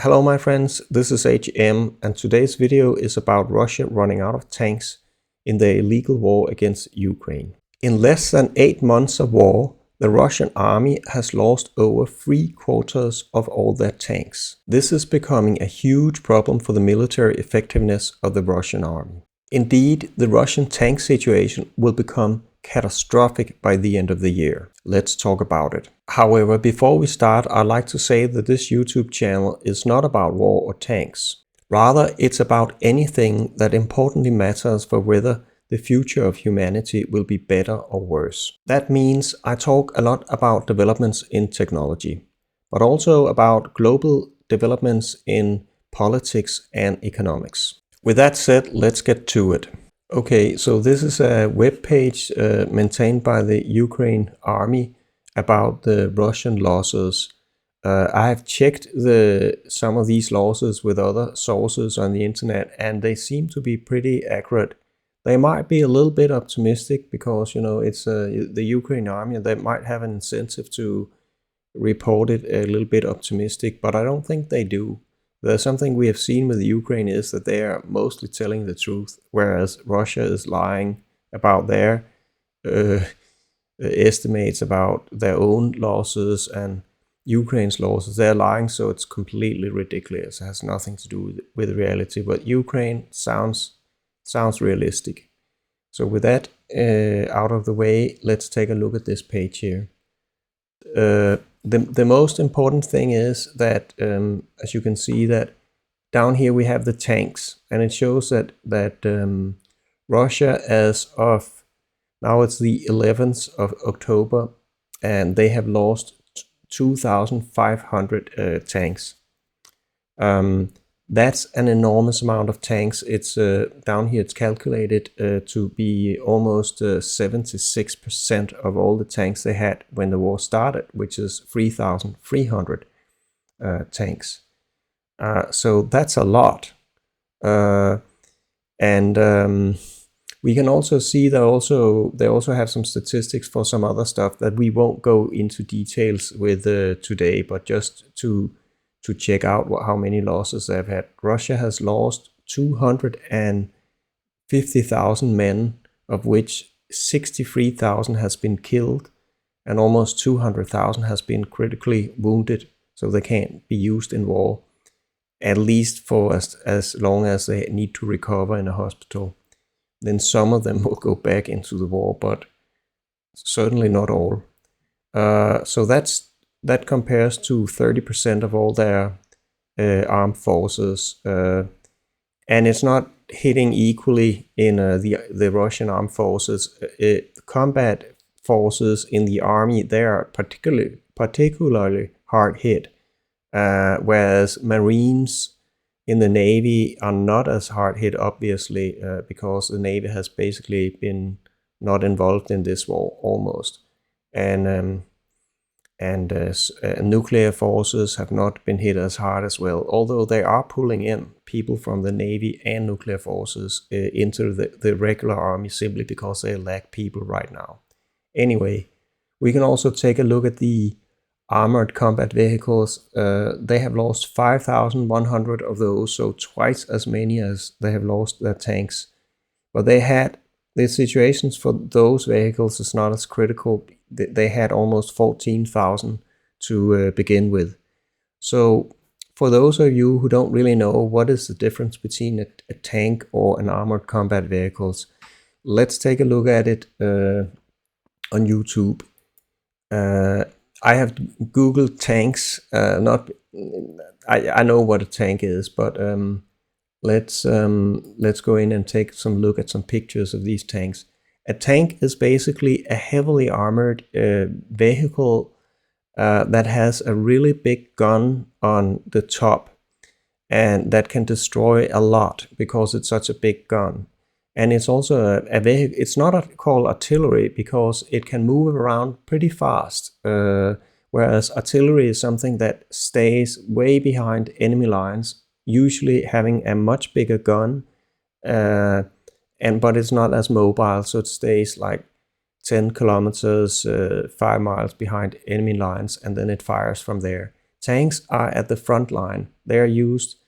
Hello my friends, this is HM and today's video is about Russia running out of tanks in the illegal war against Ukraine. In less than 8 months of war, the Russian army has lost over 3/4 of all their tanks. This is becoming a huge problem for the military effectiveness of the Russian army. Indeed, the Russian tank situation will become catastrophic by the end of the year. Let's talk about it. However, before we start, I'd like to say that this YouTube channel is not about war or tanks. Rather, it's about anything that importantly matters for whether the future of humanity will be better or worse. That means I talk a lot about developments in technology, but also about global developments in politics and economics. With that said, let's get to it. Okay, so this is a web page maintained by the Ukraine army about the Russian losses. I have checked some of these losses with other sources on the internet, and they seem to be pretty accurate. They might be a little bit optimistic because, it's the Ukraine army, and they might have an incentive to report it a little bit optimistic, but I don't think they do. There's something we have seen with Ukraine is that they are mostly telling the truth, whereas Russia is lying about their estimates about their own losses and Ukraine's losses. They're lying, so it's completely ridiculous. It has nothing to do with reality. But Ukraine sounds realistic. So with that out of the way, let's take a look at this page here. The most important thing is that, as you can see, that down here we have the tanks, and it shows that Russia, as of now, it's the 11th of October, and they have lost 2,500 tanks. That's an enormous amount of tanks. It's down here. It's calculated to be almost 76% of all the tanks they had when the war started, which is 3,300 tanks. So that's a lot. We can also see that they also have some statistics for some other stuff that we won't go into details with today, but just to check out how many losses they've had. Russia has lost 250,000 men, of which 63,000 has been killed, and almost 200,000 has been critically wounded, so they can't be used in war, at least for as long as they need to recover in a hospital. Then some of them will go back into the war, but certainly not all. So that compares to 30% of all their armed forces, and it's not hitting equally in the Russian armed forces. Combat forces in the army, they are particularly hard hit, whereas Marines in the Navy are not as hard hit, obviously, because the Navy has basically been not involved in this war almost, and nuclear forces have not been hit as hard as well, although they are pulling in people from the Navy and nuclear forces into the regular army simply because they lack people right now. Anyway, we can also take a look at the armored combat vehicles. They have lost 5,100 of those, so twice as many as they have lost their tanks. But the situations for those vehicles is not as critical. They had almost 14,000 to begin with. So for those of you who don't really know what is the difference between a tank or an armored combat vehicles, let's take a look at it on YouTube. I have Googled tanks. I know what a tank is, but let's go in and take some look at some pictures of these tanks. A tank is basically a heavily armored vehicle that has a really big gun on the top, and that can destroy a lot because it's such a big gun. And it's also a vehicle. It's not called artillery because it can move around pretty fast, whereas artillery is something that stays way behind enemy lines, usually having a much bigger gun, but it's not as mobile, so it stays like 10 kilometers, 5 miles behind enemy lines, and then it fires from there. Tanks are at the front line. They are used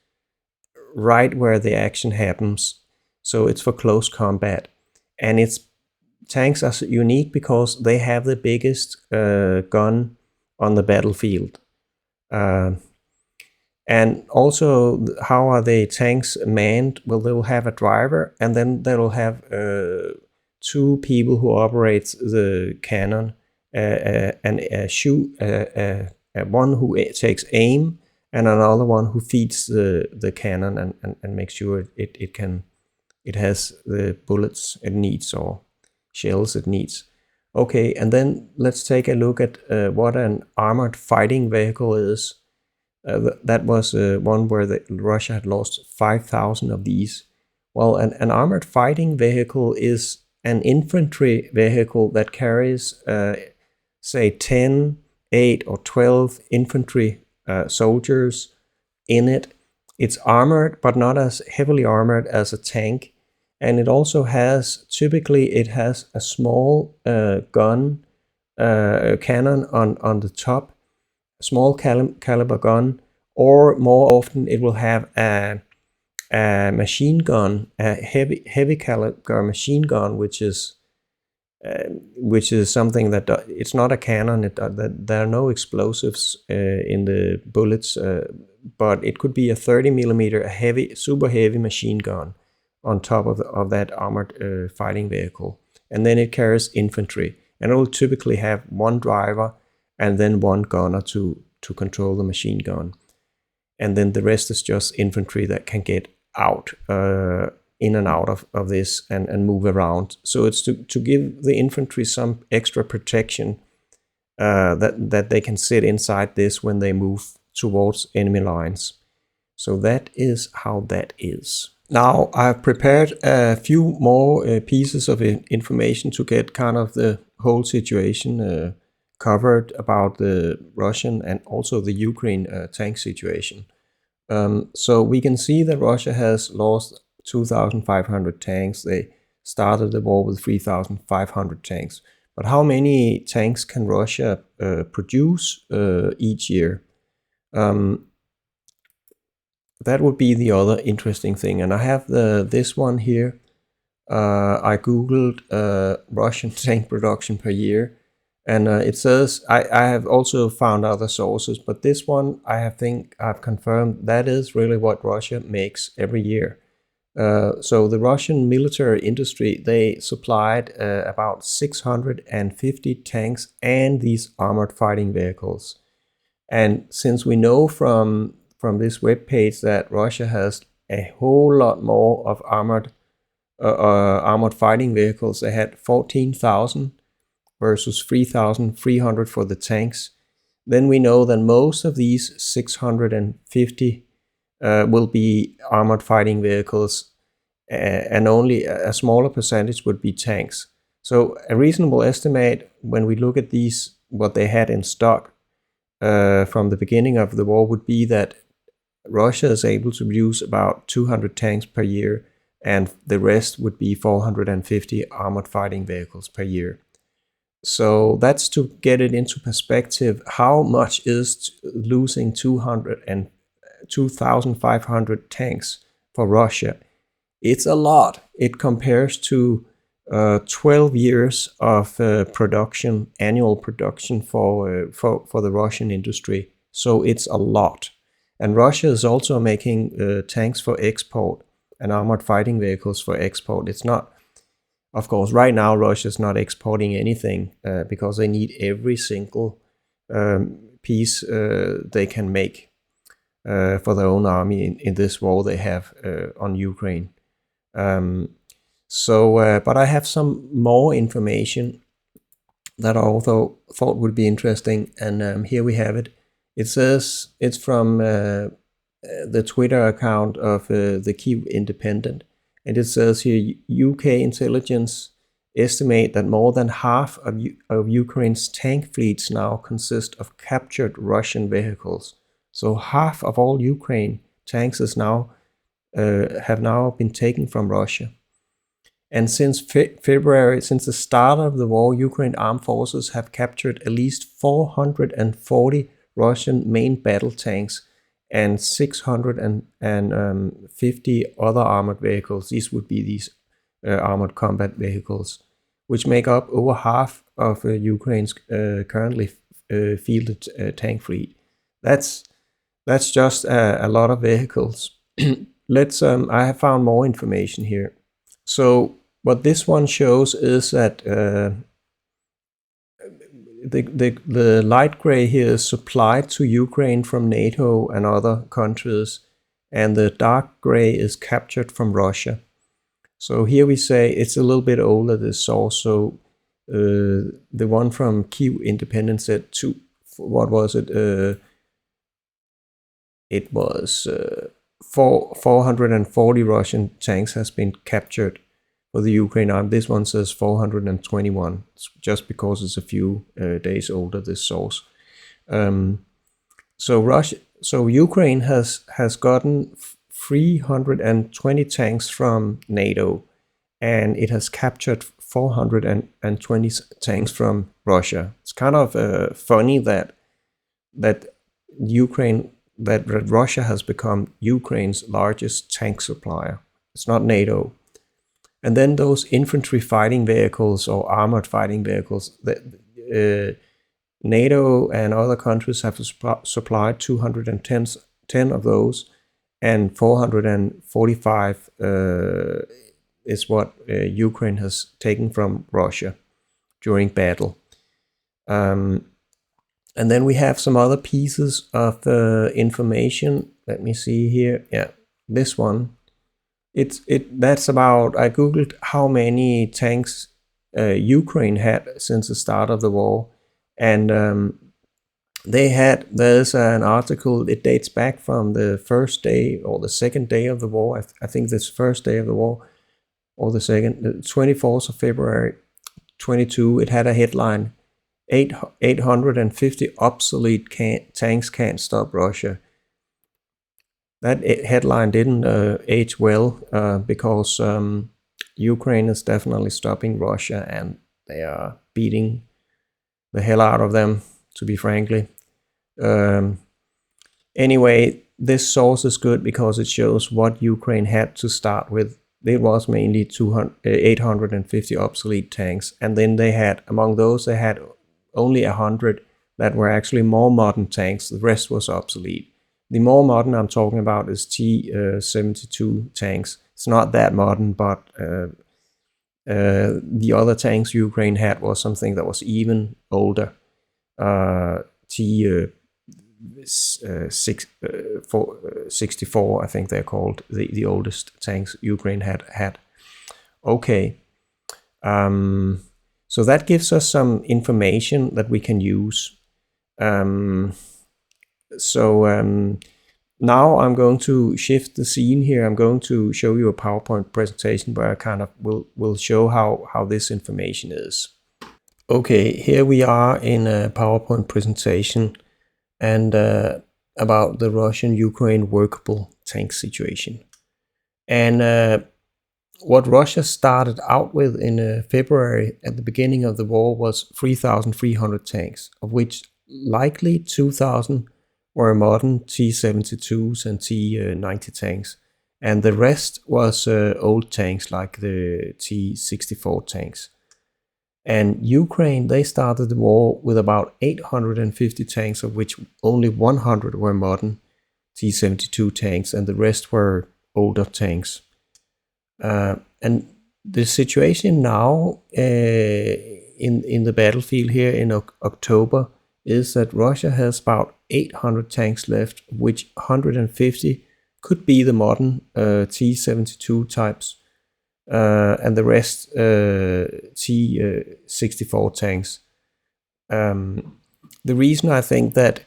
right where the action happens. So it's for close combat. And tanks are unique because they have the biggest gun on the battlefield. And also, how are the tanks manned? Well, they will have a driver, and then they will have 2 people who operate the cannon, and one who takes aim, and another one who feeds the cannon and makes sure it has the bullets it needs or shells it needs. Okay, and then let's take a look at what an armored fighting vehicle is. That was one where Russia had lost 5,000 of these. Well, an armored fighting vehicle is an infantry vehicle that carries, say, 10, 8, or 12 infantry soldiers in it. It's armored, but not as heavily armored as a tank. And it also has, typically, it has a small cannon on the top, a small caliber gun, or more often it will have a machine gun, a heavy caliber machine gun, which is something that it's not a cannon. There are no explosives in the bullets, but it could be a 30 millimeter, a heavy, super heavy machine gun on top of that armored fighting vehicle. And then it carries infantry, and it will typically have one driver and then one gunner to control the machine gun. And then the rest is just infantry that can get out, in and out of this and move around. So it's to give the infantry some extra protection, that they can sit inside this when they move towards enemy lines. So that is how that is. Now I've prepared a few more pieces of information to get kind of the whole situation covered about the Russian and also the Ukraine tank situation. So we can see that Russia has lost 2,500 tanks. They started the war with 3,500 tanks. But how many tanks can Russia produce each year? That would be the other interesting thing. And I have this one here. I googled Russian tank production per year. And it says, I have also found other sources, but this one I think I've confirmed that is really what Russia makes every year. So the Russian military industry, they supplied about 650 tanks and these armored fighting vehicles. And since we know from this webpage that Russia has a whole lot more of armored fighting vehicles, they had 14,000 versus 3,300 for the tanks, then we know that most of these 650 will be armored fighting vehicles, and only a smaller percentage would be tanks. So a reasonable estimate when we look at these, what they had in stock from the beginning of the war, would be that Russia is able to produce about 200 tanks per year, and the rest would be 450 armored fighting vehicles per year. So that's to get it into perspective. How much is losing 2,500 tanks for Russia? It's a lot. It compares to 12 years of production, annual production for the Russian industry. So it's a lot. And Russia is also making tanks for export and armored fighting vehicles for export. It's not. Of course, right now Russia is not exporting anything because they need every single piece they can make for their own army in this war they have on Ukraine. But I have some more information that I also thought would be interesting, and here we have it. It says it's from the Twitter account of the Kyiv Independent. And it says here, UK intelligence estimate that more than half of Ukraine's tank fleets now consist of captured Russian vehicles. So half of all Ukraine tanks is now have now been taken from Russia. And since February, since the start of the war, Ukraine armed forces have captured at least 440 Russian main battle tanks and 650 other armored vehicles. These would be these armored combat vehicles, which make up over half of Ukraine's currently fielded tank fleet. That's just a lot of vehicles. Let's. I have found more information here. So what this one shows is that the light gray here is supplied to Ukraine from NATO and other countries, and the dark gray is captured from Russia. So here we say it's a little bit older, this source. So the one from Kyiv Independent said what was it? It was 440 Russian tanks has been captured for the Ukraine army. This one says 421, just because it's a few days older, this source. So Ukraine has gotten 320 tanks from NATO, and it has captured 420 tanks from Russia. It's kind of funny that Russia has become Ukraine's largest tank supplier. It's not NATO. And then those infantry fighting vehicles or armored fighting vehicles, NATO and other countries have supplied 210 of those, and 445 is what Ukraine has taken from Russia during battle. And then we have some other pieces of information. Let me see here. Yeah, this one. That's about, I googled how many tanks Ukraine had since the start of the war, and there's an article. It dates back from the first day or the second day of the war. I think this first day of the war, or the second, the 24th of February 22. It had a headline: 850 obsolete tanks can't stop Russia. That headline didn't age well because Ukraine is definitely stopping Russia, and they are beating the hell out of them, to be frankly. Anyway, this source is good because it shows what Ukraine had to start with. It was mainly 850 obsolete tanks, and then they had, among those, they had only 100 that were actually more modern tanks. The rest was obsolete. The more modern I'm talking about is T-72 tanks. It's not that modern, but the other tanks Ukraine had was something that was even older. T-64, I think they're called, the oldest tanks Ukraine had. Okay. So that gives us some information that we can use. Now I'm going to shift the scene here. I'm going to show you a PowerPoint presentation where I kind of will show how this information is. Okay, here we are in a PowerPoint presentation and about the Russian-Ukraine workable tank situation. And what Russia started out with in February at the beginning of the war was 3,300 tanks, of which likely 2,000 were modern T-72s and T-90 tanks, and the rest was old tanks like the T-64 tanks. And Ukraine, they started the war with about 850 tanks, of which only 100 were modern T-72 tanks, and the rest were older tanks. And the situation now in the battlefield here in October is that Russia has about 800 tanks left, which 150 could be the modern T-72 types, and the rest T-64 tanks. The reason I think that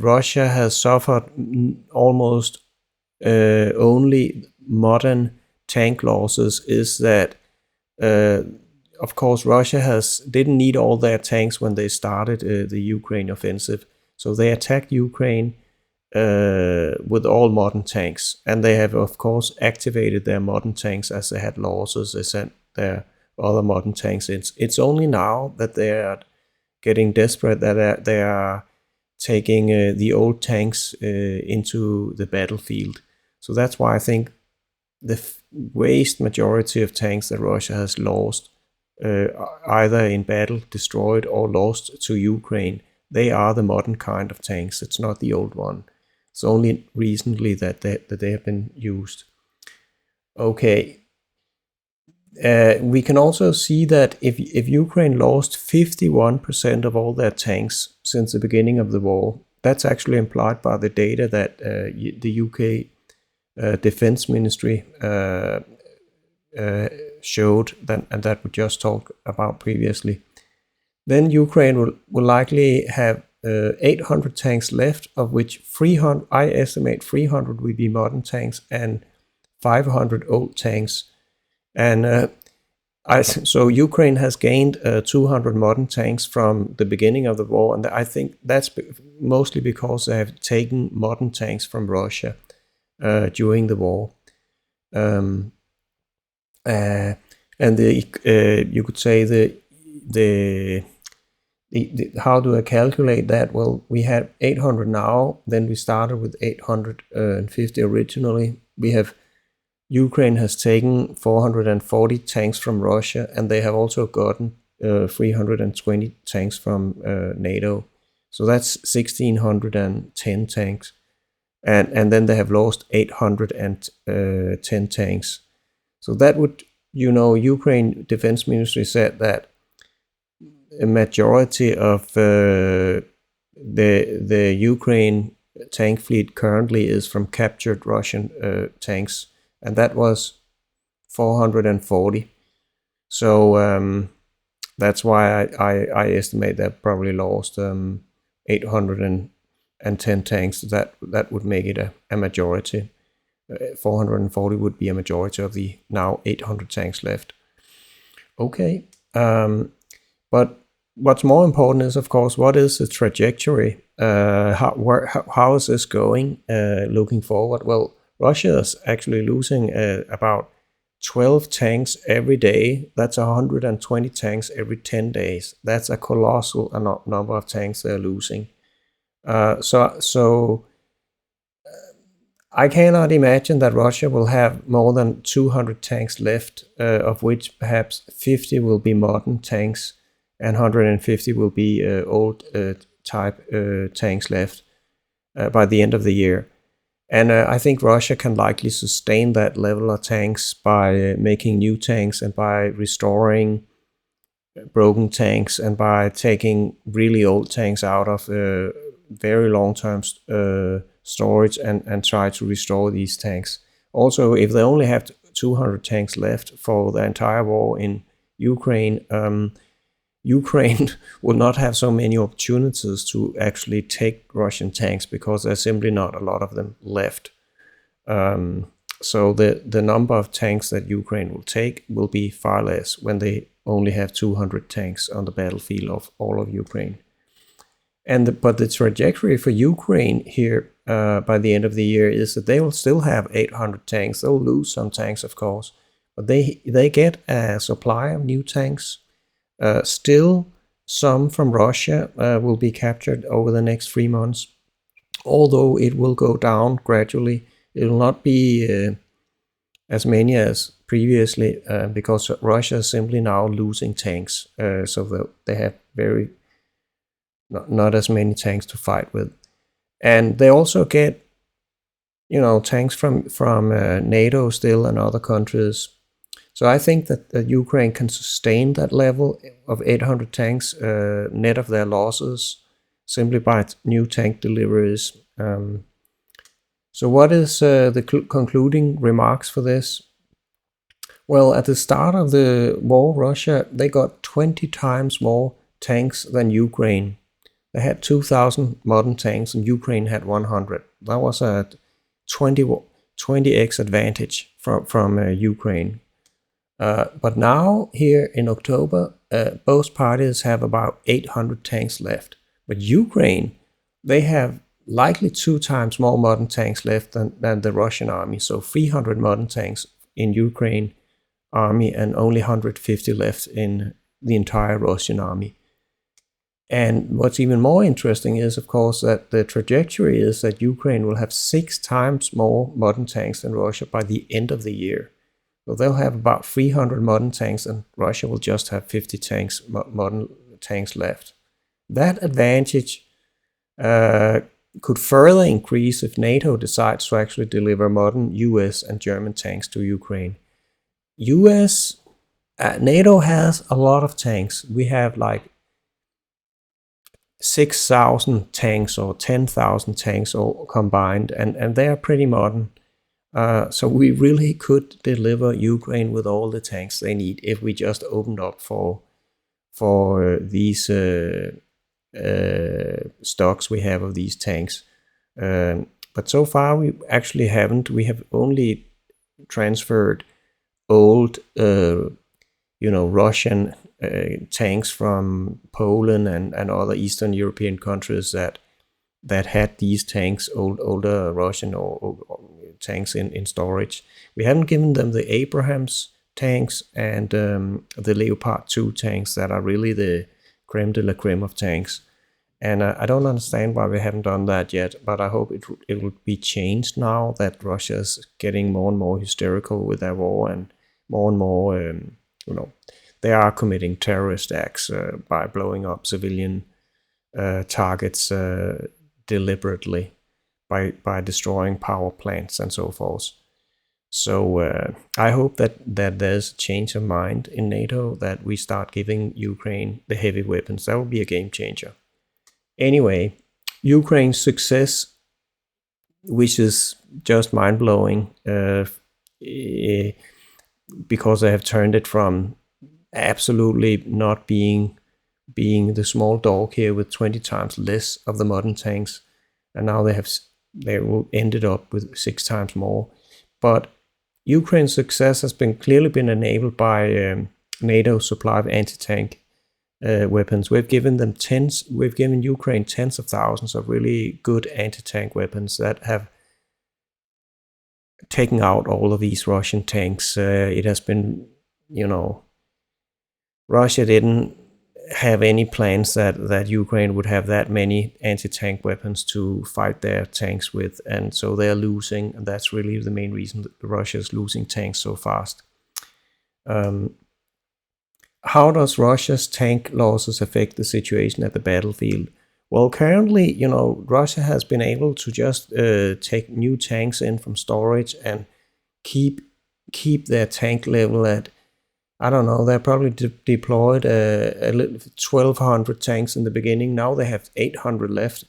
Russia has suffered almost only modern tank losses is that, of course, Russia didn't need all their tanks when they started the Ukraine offensive. So they attacked Ukraine with all modern tanks. And they have, of course, activated their modern tanks as they had losses. They sent their other modern tanks in. It's only now that they are getting desperate, that they are taking the old tanks into the battlefield. So that's why I think the vast majority of tanks that Russia has lost, either in battle, destroyed, or lost to Ukraine, they are the modern kind of tanks. It's not the old one. It's only recently that they have been used. Okay. We can also see that if Ukraine lost 51% of all their tanks since the beginning of the war, that's actually implied by the data that the UK Defense Ministry showed, and that we just talked about previously. Then Ukraine will likely have 800 tanks left, of which 300, I estimate 300 will be modern tanks and 500 old tanks. And so Ukraine has gained 200 modern tanks from the beginning of the war, and I think that's mostly because they have taken modern tanks from Russia during the war. And you could say the how do I calculate that? Well, we have 800 now. Then we started with 850 originally. Ukraine has taken 440 tanks from Russia, and they have also gotten 320 tanks from NATO. So that's 1,610 tanks. And then they have lost 810 tanks. So that would, Ukraine Defense Ministry said that a majority of the Ukraine tank fleet currently is from captured Russian tanks. And that was 440. So that's why I estimate that probably lost 810 tanks. That would make it a majority. 440 would be a majority of the now 800 tanks left. Okay. But what's more important is, of course, what is the trajectory? How is this going looking forward? Well, Russia is actually losing about 12 tanks every day. That's 120 tanks every 10 days. That's a colossal number of tanks they're losing. So I cannot imagine that Russia will have more than 200 tanks left, of which perhaps 50 will be modern tanks and 150 will be old type tanks left by the end of the year. And I think Russia can likely sustain that level of tanks by making new tanks and by restoring broken tanks and by taking really old tanks out of very long-term storage and try to restore these tanks. Also, if they only have 200 tanks left for the entire war in Ukraine, Ukraine will not have so many opportunities to actually take Russian tanks because there's simply not a lot of them left. So the number of tanks that Ukraine will take will be far less when they only have 200 tanks on the battlefield of all of Ukraine. But the trajectory for Ukraine here by the end of the year is that they will still have 800 tanks. They'll lose some tanks, of course, but they get a supply of new tanks. Still, some from Russia will be captured over the next 3 months, although it will go down gradually. It will not be as many as previously because Russia is simply now losing tanks, so they have not as many tanks to fight with. And they also get, tanks from NATO still and other countries. So I think that Ukraine can sustain that level of 800 tanks net of their losses simply by new tank deliveries. So what is the concluding remarks for this? Well, at the start of the war, Russia, they got 20 times more tanks than Ukraine. They had 2,000 modern tanks and Ukraine had 100. That was a 20x advantage from Ukraine. But now, here in October, both parties have about 800 tanks left. But Ukraine, they have likely 2 times more modern tanks left than the Russian army. So 300 modern tanks in Ukraine army and only 150 left in the entire Russian army. And what's even more interesting is, of course, that the trajectory is that Ukraine will have 6 times more modern tanks than Russia by the end of the year. So they'll have about 300 modern tanks, and Russia will just have 50 tanks, modern tanks left. That advantage could further increase if NATO decides to actually deliver modern US and German tanks to Ukraine. NATO has a lot of tanks. We have like 6,000 tanks or 10,000 tanks all combined, and they are pretty modern. So we really could deliver Ukraine with all the tanks they need if we just opened up for these stocks we have of these tanks. But so far we actually haven't. We have only transferred old, Russian tanks from Poland and other Eastern European countries that had these tanks, older Russian or tanks in storage. We haven't given them the Abrams tanks and the Leopard 2 tanks that are really the creme de la creme of tanks. And I don't understand why we haven't done that yet, but I hope it will be changed now that Russia is getting more and more hysterical with their war, and more, they are committing terrorist acts by blowing up civilian targets deliberately, by destroying power plants and so forth. So I hope that there's a change of mind in NATO, that we start giving Ukraine the heavy weapons. That will be a game changer. Anyway, Ukraine's success, which is just mind-blowing, because they have turned it from absolutely not being the small dog here with 20 times less of the modern tanks, and now they will ended up with 6 times more. But Ukraine's success has clearly been enabled by NATO's supply of anti-tank weapons. We've given Ukraine tens of thousands of really good anti-tank weapons that have taken out all of these Russian tanks. It has been, Russia didn't have any plans that Ukraine would have that many anti-tank weapons to fight their tanks with, and so they're losing, and that's really the main reason that Russia is losing tanks so fast. How does Russia's tank losses affect the situation at the battlefield? Well, currently, Russia has been able to just take new tanks in from storage and keep their tank level at, I don't know, they probably deployed 1,200 tanks in the beginning. Now they have 800 left,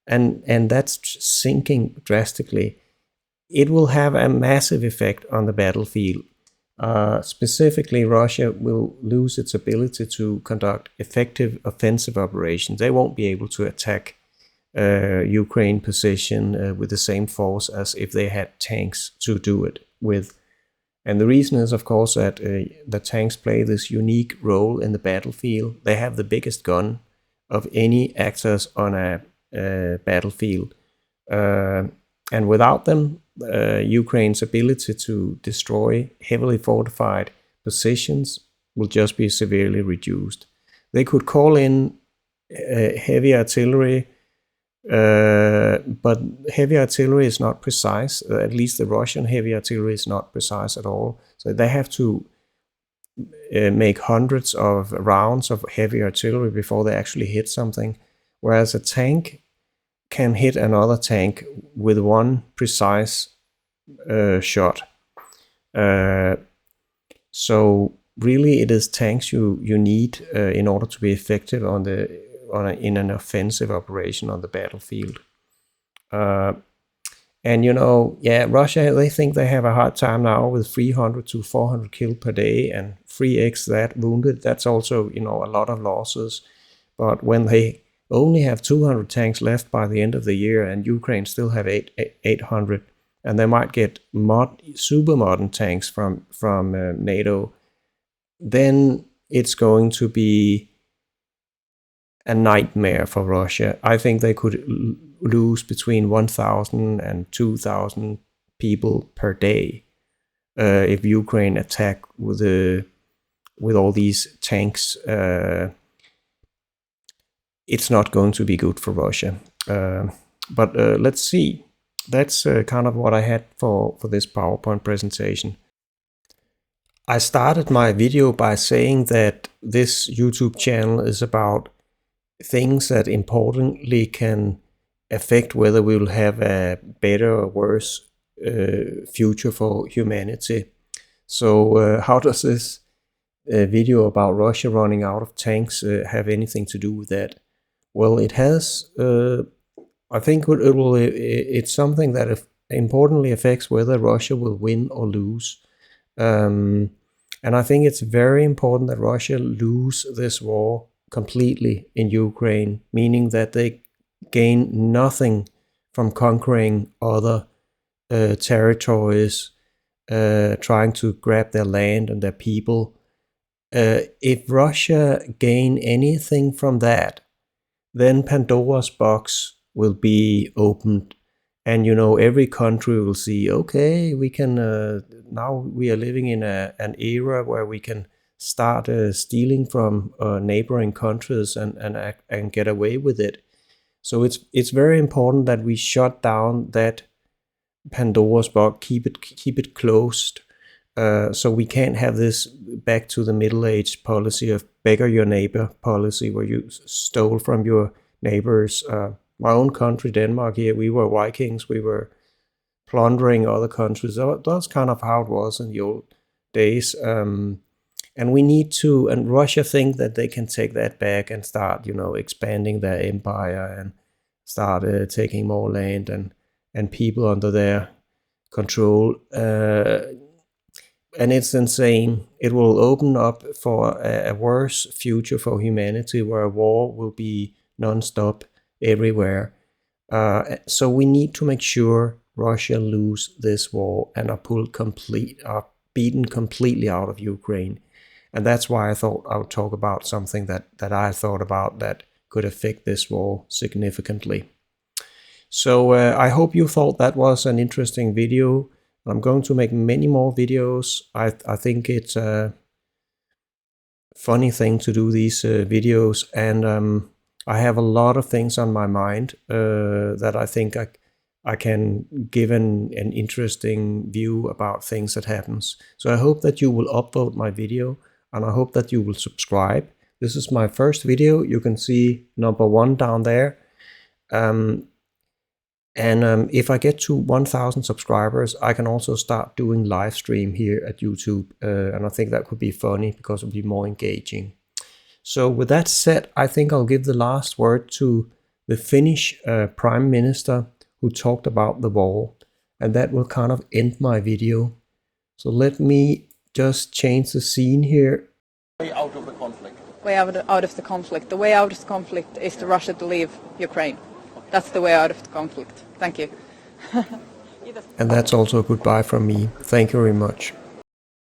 and that's sinking drastically. It will have a massive effect on the battlefield. Specifically, Russia will lose its ability to conduct effective offensive operations. They won't be able to attack Ukraine position with the same force as if they had tanks to do it with. And the reason is, of course, that the tanks play this unique role in the battlefield. They have the biggest gun of any actors on a battlefield. And without them, Ukraine's ability to destroy heavily fortified positions will just be severely reduced. They could call in heavy artillery, but heavy artillery is not precise. At least the Russian heavy artillery is not precise at all. So they have to make hundreds of rounds of heavy artillery before they actually hit something, whereas a tank can hit another tank with one precise shot. So really, it is tanks you need in order to be effective in an offensive operation on the battlefield. And Russia, they think they have a hard time now with 300 to 400 killed per day and 3x that wounded. That's also a lot of losses. But when they only have 200 tanks left by the end of the year, and Ukraine still have 800, and they might get super modern tanks from NATO, then it's going to be a nightmare for Russia. I think they could lose between 1,000 and 2,000 people per day if Ukraine attack with all these tanks it's not going to be good for Russia. But let's see. That's kind of what I had for this PowerPoint presentation. I started my video by saying that this YouTube channel is about things that importantly can affect whether we will have a better or worse future for humanity. So how does this video about Russia running out of tanks have anything to do with that? Well, it has. I think it's something that importantly affects whether Russia will win or lose. And I think it's very important that Russia lose this war completely in Ukraine, meaning that they gain nothing from conquering other territories, trying to grab their land and their people. If Russia gain anything from that, then Pandora's box will be opened, and every country will see, okay, we can now we are living in an era where we can start stealing from neighboring countries and get away with it. So it's very important that we shut down that Pandora's box, keep it closed, so we can't have this back to the Middle Age policy of beggar your neighbor policy, where you stole from your neighbors. My own country, Denmark, here, we were Vikings, we were plundering other countries. That's kind of how it was in the old days. And we need to, and Russia think that they can take that back and start, expanding their empire and start taking more land and people under their control. And it's insane. It will open up for a worse future for humanity, where war will be non-stop everywhere. So we need to make sure Russia lose this war and are beaten completely out of Ukraine. And that's why I thought I would talk about something that I thought about that could affect this war significantly. So I hope you thought that was an interesting video. I'm going to make many more videos. I think it's a funny thing to do these videos, and I have a lot of things on my mind that I think I can give an interesting view about things that happens. So I hope that you will upvote my video, and I hope that you will subscribe. This is my first video. You can see number 1 down there. If I get to 1,000 subscribers, I can also start doing live stream here at YouTube. And I think that could be funny because it will be more engaging. So with that said, I think I'll give the last word to the Finnish Prime Minister, who talked about the war, and that will kind of end my video. So let me just change the scene here. Way out of the conflict. Way out of the conflict. The way out of the conflict is for Russia to leave Ukraine. That's the way out of the conflict. Thank you. And that's also a goodbye from me. Thank you very much.